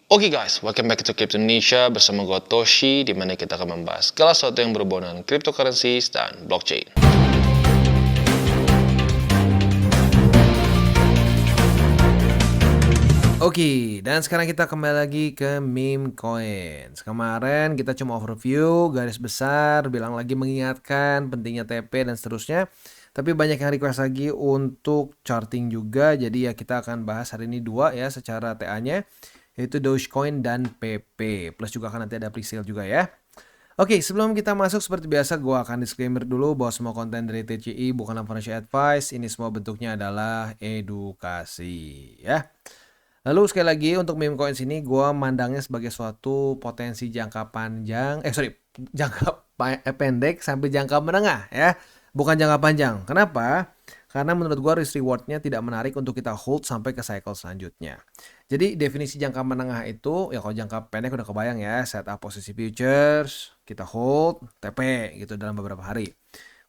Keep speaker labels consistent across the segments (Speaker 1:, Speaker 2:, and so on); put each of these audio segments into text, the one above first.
Speaker 1: Oke guys, welcome back to Crypto Indonesia bersama gue Toshi, di mana kita akan membahas segala sesuatu yang berhubungan dengan cryptocurrencies dan blockchain.
Speaker 2: Oke, dan sekarang kita kembali lagi ke meme coins. Kemarin kita cuma overview, garis besar, bilang lagi mengingatkan pentingnya TP dan seterusnya. Tapi banyak yang request lagi untuk charting juga, jadi ya kita akan bahas hari ini dua ya secara TA-nya, yaitu Dogecoin dan PP. Plus juga akan nanti ada pre-sale juga ya. Oke, sebelum kita masuk seperti biasa, gue akan disclaimer dulu bahwa semua konten dari TCI bukanlah financial advice. Ini semua bentuknya adalah edukasi ya. Lalu sekali lagi untuk meme coins ini gue mandangnya sebagai suatu potensi jangka panjang, pendek sampai jangka menengah ya, bukan jangka panjang. Kenapa? Karena menurut gue risk rewardnya tidak menarik untuk kita hold sampai ke cycle selanjutnya. Jadi definisi jangka menengah itu, ya kalau jangka pendek udah kebayang ya, setup posisi futures, kita hold, TP gitu dalam beberapa hari.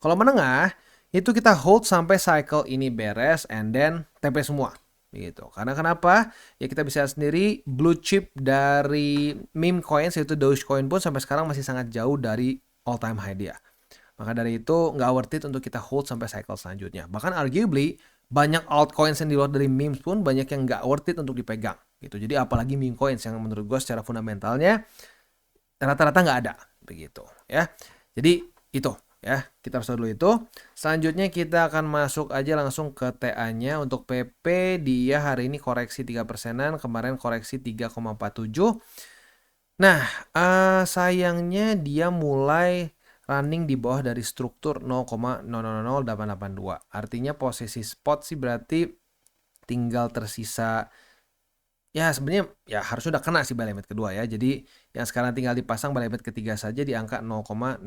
Speaker 2: Kalau menengah, itu kita hold sampai cycle ini beres and then TP semua. Gitu. Karena kenapa? Ya kita bisa sendiri blue chip dari meme coins yaitu Dogecoin pun sampai sekarang masih sangat jauh dari all time high dia. Maka dari itu nggak worth it untuk kita hold sampai cycle selanjutnya. Bahkan arguably banyak altcoins yang di luar dari memes pun banyak yang nggak worth it untuk dipegang. Gitu. Jadi apalagi meme coins yang menurut gue secara fundamentalnya rata-rata nggak ada begitu ya. Jadi itu ya, kita harus tahu dulu itu. Selanjutnya kita akan masuk aja langsung ke TA-nya. Untuk PP dia hari ini koreksi 3%-an, kemarin koreksi 3,47. Nah, sayangnya dia mulai running di bawah dari struktur 0,000882. Artinya posisi spot sih berarti tinggal tersisa, ya sebenarnya ya harus udah kena sih buy limit kedua ya. Jadi yang sekarang tinggal dipasang buy limit ketiga saja di angka 0,000785.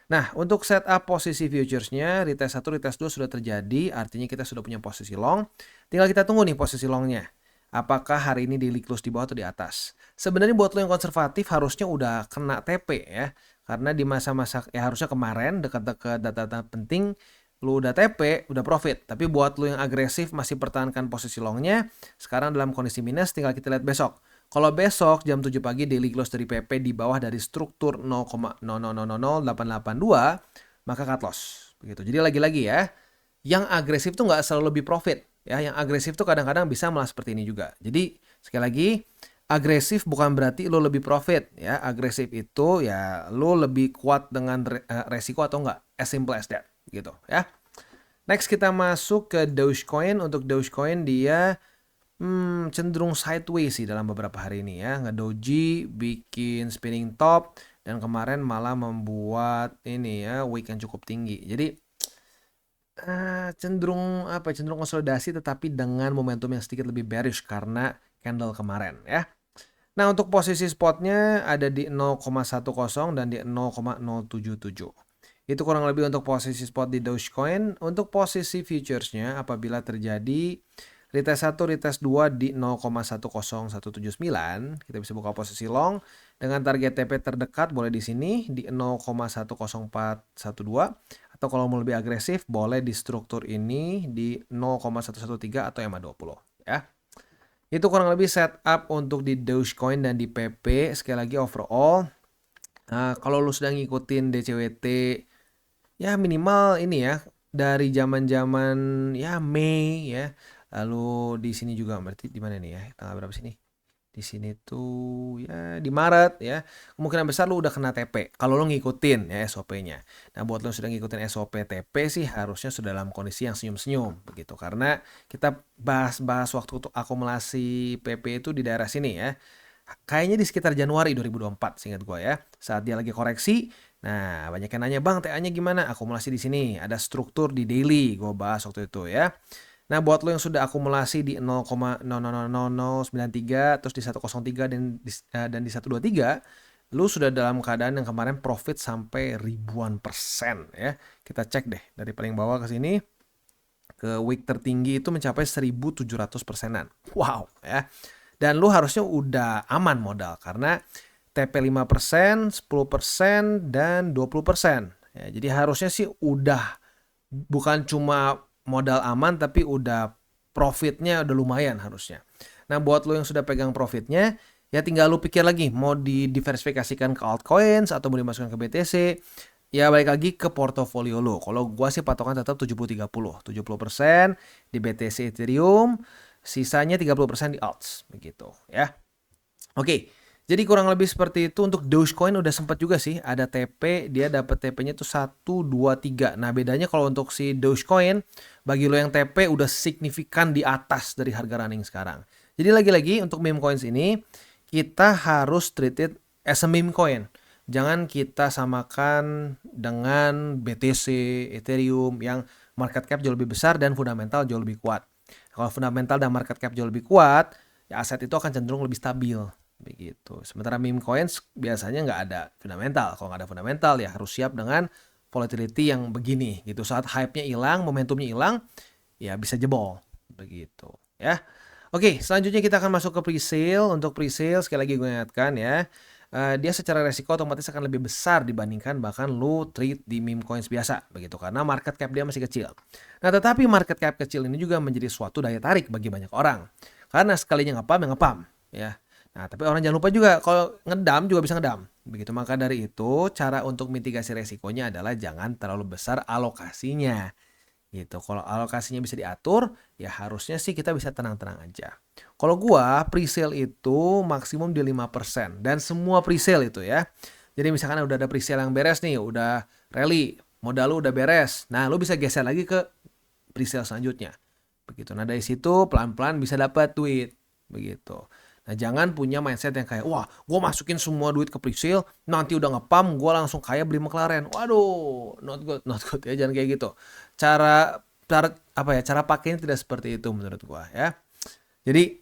Speaker 2: Nah, untuk setup posisi futuresnya, retest 1, retest 2 sudah terjadi, artinya kita sudah punya posisi long. Tinggal kita tunggu nih posisi longnya. Apakah hari ini daily close di bawah atau di atas? Sebenarnya buat lo yang konservatif harusnya udah kena TP ya. Karena di masa-masa ya harusnya kemarin dekat-dekat data-data penting lu udah TP, udah profit. Tapi buat lu yang agresif masih pertahankan posisi longnya, sekarang dalam kondisi minus, tinggal kita lihat besok. Kalau besok jam 7 pagi daily close dari PP di bawah dari struktur 0,000882, maka cut loss. Begitu. Jadi lagi-lagi ya, yang agresif tuh nggak selalu lebih profit. Ya, yang agresif tuh kadang-kadang bisa malah seperti ini juga. Jadi sekali lagi, agresif bukan berarti lo lebih profit. Ya, agresif itu ya lo lebih kuat dengan resiko atau enggak. As simple as that. Gitu ya. Next kita masuk ke Dogecoin. Untuk Dogecoin dia cenderung sideways sih dalam beberapa hari ini ya. Ngedoji, bikin spinning top, dan kemarin malah membuat ini ya wick yang cukup tinggi. Jadi cenderung konsolidasi tetapi dengan momentum yang sedikit lebih bearish karena candle kemarin ya. Nah, untuk posisi spotnya ada di 0,10 dan di 0,077. Itu kurang lebih untuk posisi spot di Dogecoin. Untuk posisi futuresnya apabila terjadi retest 1, retest 2 di 0,10179, kita bisa buka posisi long dengan target TP terdekat boleh di sini di 0,10412, atau kalau mau lebih agresif boleh di struktur ini di 0,113 atau EMA20 ya. Itu kurang lebih setup untuk di Dogecoin dan di PP. Sekali lagi overall, kalau lu sudah ngikutin DCWT ya minimal ini ya dari zaman-zaman ya Mei ya. Lalu di sini juga berarti di mana nih ya? Tanggal berapa sini? Di sini tuh ya di Maret ya. Kemungkinan besar lu udah kena TP kalau lu ngikutin ya SOP-nya. Nah, buat lu sudah ngikutin SOP TP sih harusnya sudah dalam kondisi yang senyum-senyum begitu. Karena kita bahas-bahas waktu untuk akumulasi PP itu di daerah sini ya. Kayaknya di sekitar Januari 2024 seingat gua ya. Saat dia lagi koreksi. Nah, banyak yang nanya, "Bang, TA-nya gimana?" Akumulasi di sini. Ada struktur di daily, gua bahas waktu itu ya. Nah, buat lo yang sudah akumulasi di 0,000093, terus di 103 dan di 123, lu sudah dalam keadaan yang kemarin profit sampai ribuan persen ya. Kita cek deh dari paling bawah ke sini. Ke week tertinggi itu mencapai 1.700 persenan. Wow ya. Dan lu harusnya udah aman modal karena TP 5%, 10%, dan 20%. Ya, jadi harusnya sih udah bukan cuma modal aman tapi udah profitnya udah lumayan harusnya. Nah, buat lo yang sudah pegang profitnya, ya tinggal lu pikir lagi mau didiversifikasikan ke altcoins atau mau dimasukkan ke BTC. Ya balik lagi ke portofolio lo. Kalau gua sih patokan tetap 70-30. 70% di BTC Ethereum, sisanya 30% di alts begitu ya. Oke. Jadi kurang lebih seperti itu. Untuk Dogecoin udah sempat juga sih ada TP, dia dapat TP-nya tuh 1 2 3. Nah, bedanya kalau untuk si Dogecoin bagi lo yang TP udah signifikan di atas dari harga running sekarang. Jadi lagi-lagi untuk meme coins ini kita harus treat it as a meme coin. Jangan kita samakan dengan BTC, Ethereum yang market cap jauh lebih besar dan fundamental jauh lebih kuat. Kalau fundamental dan market cap jauh lebih kuat, ya aset itu akan cenderung lebih stabil begitu. Sementara meme coins biasanya nggak ada fundamental. Kalau nggak ada fundamental ya harus siap dengan volatility yang begini gitu. Saat hype-nya hilang, momentumnya hilang, ya bisa jebol begitu ya. Oke, selanjutnya kita akan masuk ke pre-sale. Untuk pre-sale sekali lagi gue ingatkan ya, dia secara resiko otomatis akan lebih besar dibandingkan bahkan lu trade di meme coins biasa begitu, karena market cap dia masih kecil. Nah, tetapi market cap kecil ini juga menjadi suatu daya tarik bagi banyak orang. Karena sekalinya ngepam ya ngepam ya. Nah, tapi orang jangan lupa juga kalau ngedam juga bisa ngedam. Begitu, maka dari itu cara untuk mitigasi resikonya adalah jangan terlalu besar alokasinya. Gitu. Kalau alokasinya bisa diatur, ya harusnya sih kita bisa tenang-tenang aja. Kalau gua pre-sale itu maksimum di 5% dan semua pre-sale itu ya. Jadi misalkan udah ada pre-sale yang beres nih, udah rally, modal lu udah beres. Nah, lu bisa geser lagi ke pre-sale selanjutnya. Begitu. Nah, dari situ pelan-pelan bisa dapat duit. Begitu. Nah, jangan punya mindset yang kayak, wah, gue masukin semua duit ke pre-sale, nanti udah ngepam, gue langsung kaya beli McLaren. Waduh, not good ya, jangan kayak gitu. Cara pakainya tidak seperti itu menurut gue ya. Jadi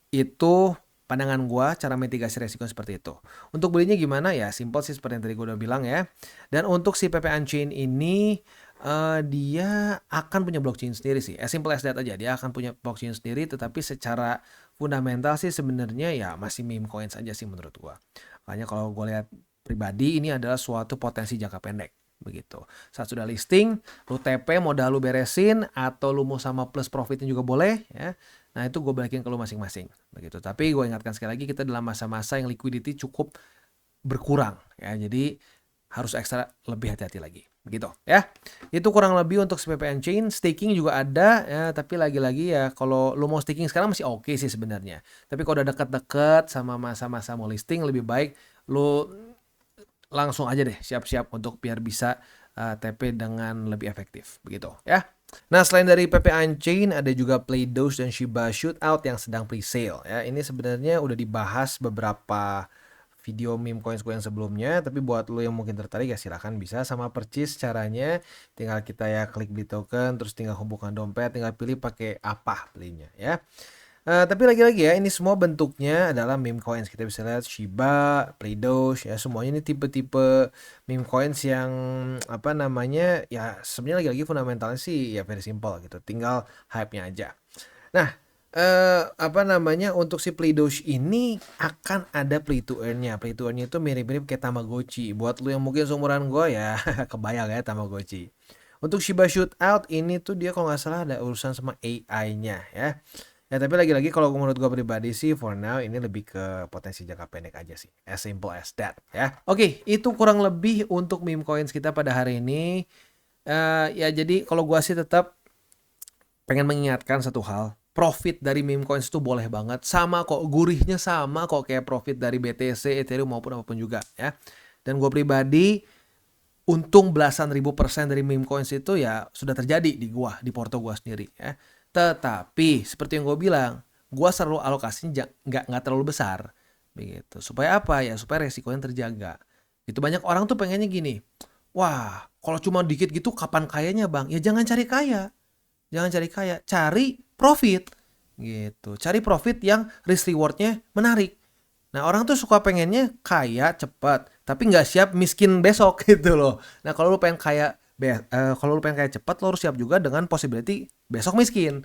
Speaker 2: itu pandangan gue, cara mitigasi resiko seperti itu. Untuk belinya gimana ya, simple sih seperti yang tadi gue udah bilang ya. Dan untuk si PP Unchained ini, dia akan punya blockchain sendiri sih. As simple as that aja. Dia akan punya blockchain sendiri, tetapi secara fundamental sih sebenarnya ya masih meme coins aja sih menurut gua. Makanya kalau gue lihat pribadi ini adalah suatu potensi jangka pendek begitu. Saat sudah listing, lu TP modal lu beresin atau lu mau sama plus profitnya juga boleh ya. Nah, itu gue balikin ke lu masing-masing begitu. Tapi gue ingatkan sekali lagi kita dalam masa-masa yang liquidity cukup berkurang ya. Jadi harus ekstra lebih hati-hati lagi gitu ya. Itu kurang lebih untuk SPP Unchained. Staking juga ada ya, tapi lagi-lagi ya kalau lu mau staking sekarang masih oke sih sebenarnya. Tapi kalau udah deket-deket sama masa-masa mau listing, lebih baik lu langsung aja deh siap-siap untuk biar bisa TP dengan lebih efektif begitu ya. Nah, selain dari PP Unchained ada juga Playdoge dan Shiba Shootout yang sedang pre-sale ya. Ini sebenarnya udah dibahas beberapa video meme coins gue yang sebelumnya, tapi buat lo yang mungkin tertarik ya silahkan bisa. Sama percis caranya, tinggal kita ya klik beli token, terus tinggal hubungkan dompet, tinggal pilih pakai apa belinya ya. Tapi lagi-lagi ya, ini semua bentuknya adalah meme coins. Kita bisa lihat Shiba, Playdoge ya, semuanya ini tipe-tipe meme coins yang apa namanya ya, sebenarnya lagi-lagi fundamentalnya sih ya very simple gitu, tinggal hype-nya aja. Nah, apa namanya, untuk si Playdoge ini akan ada play to earn-nya. Play to earn-nya itu mirip-mirip kayak Tamagotchi. Buat lu yang mungkin seumuran gue ya kebayang ya Tamagotchi. Untuk Shiba Shootout ini tuh dia kalau nggak salah ada urusan sama AI-nya ya. Ya, tapi lagi-lagi kalau menurut gue pribadi sih for now ini lebih ke potensi jangka pendek aja sih. As simple as that ya. Oke, itu kurang lebih untuk meme coins kita pada hari ini. Ya jadi kalau gue sih tetap pengen mengingatkan satu hal. Profit dari meme coins itu boleh banget. Sama kok, gurihnya sama kok kayak profit dari BTC, Ethereum maupun apapun juga ya. Dan gue pribadi untung belasan ribu % dari meme coins itu ya sudah terjadi di gua, di porto gua sendiri ya. Tetapi seperti yang gue bilang, gua selalu alokasinya nggak terlalu besar begitu. Supaya apa ya? Supaya resikonya terjaga. Itu banyak orang tuh pengennya gini, wah kalau cuma dikit gitu kapan kayanya bang? Ya jangan cari kaya. Jangan cari kaya, cari profit gitu. Cari profit yang risk rewardnya menarik. Nah, orang tuh suka pengennya kaya cepat, tapi nggak siap miskin besok gitu loh. Nah, kalau lu pengen kaya cepat, lo harus siap juga dengan possibility besok miskin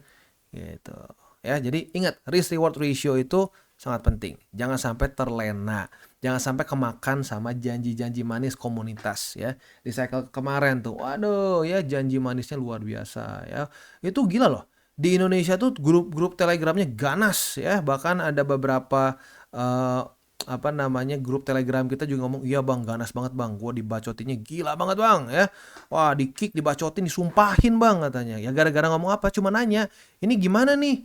Speaker 2: gitu. Ya, jadi ingat risk reward ratio itu sangat penting. Jangan sampai terlena, jangan sampai kemakan sama janji-janji manis komunitas ya. Di cycle kemarin tuh, waduh ya janji manisnya luar biasa ya. Itu gila loh. di Indonesia tuh grup-grup Telegramnya ganas ya, bahkan ada beberapa grup Telegram kita juga ngomong, iya bang ganas banget bang, gue dibacotinnya gila banget bang ya, wah di kick, dibacotin, disumpahin bang katanya, ya gara-gara ngomong apa, cuma nanya, ini gimana nih,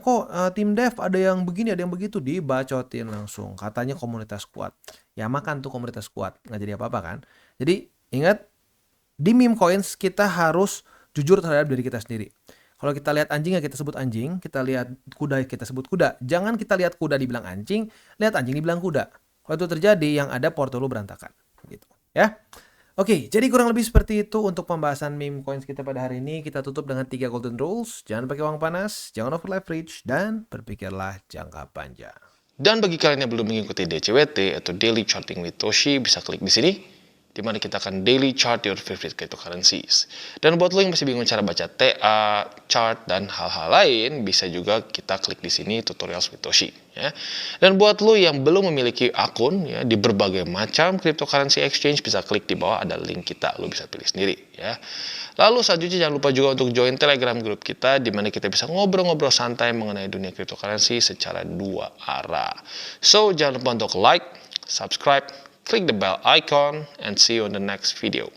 Speaker 2: kok tim dev ada yang begini ada yang begitu, dibacotin langsung, katanya komunitas kuat, ya makan tuh komunitas kuat, nggak jadi apa-apa kan. Jadi ingat, di meme coins kita harus jujur terhadap diri kita sendiri. Kalau kita lihat anjing ya kita sebut anjing, kita lihat kuda ya kita sebut kuda. Jangan kita lihat kuda dibilang anjing, lihat anjing dibilang kuda. Kalau itu terjadi, yang ada porto lu berantakan. Gitu. Ya. Oke, jadi kurang lebih seperti itu untuk pembahasan meme coins kita pada hari ini. Kita tutup dengan 3 golden rules. Jangan pakai uang panas, jangan over leverage, dan berpikirlah jangka panjang.
Speaker 1: Dan bagi kalian yang belum mengikuti DCWT atau Daily Charting with Toshi, bisa klik di sini, di mana kita akan daily chart your favorite cryptocurrencies. Dan buat lo yang masih bingung cara baca TA, chart, dan hal-hal lain, bisa juga kita klik di sini tutorials with Toshi. Ya. Dan buat lo yang belum memiliki akun ya, di berbagai macam cryptocurrency exchange, bisa klik di bawah ada link kita, lo bisa pilih sendiri. Ya. Lalu selanjutnya jangan lupa juga untuk join Telegram group kita, di mana kita bisa ngobrol-ngobrol santai mengenai dunia cryptocurrency secara 2 arah. So jangan lupa untuk like, subscribe, click the bell icon, and see you on the next video.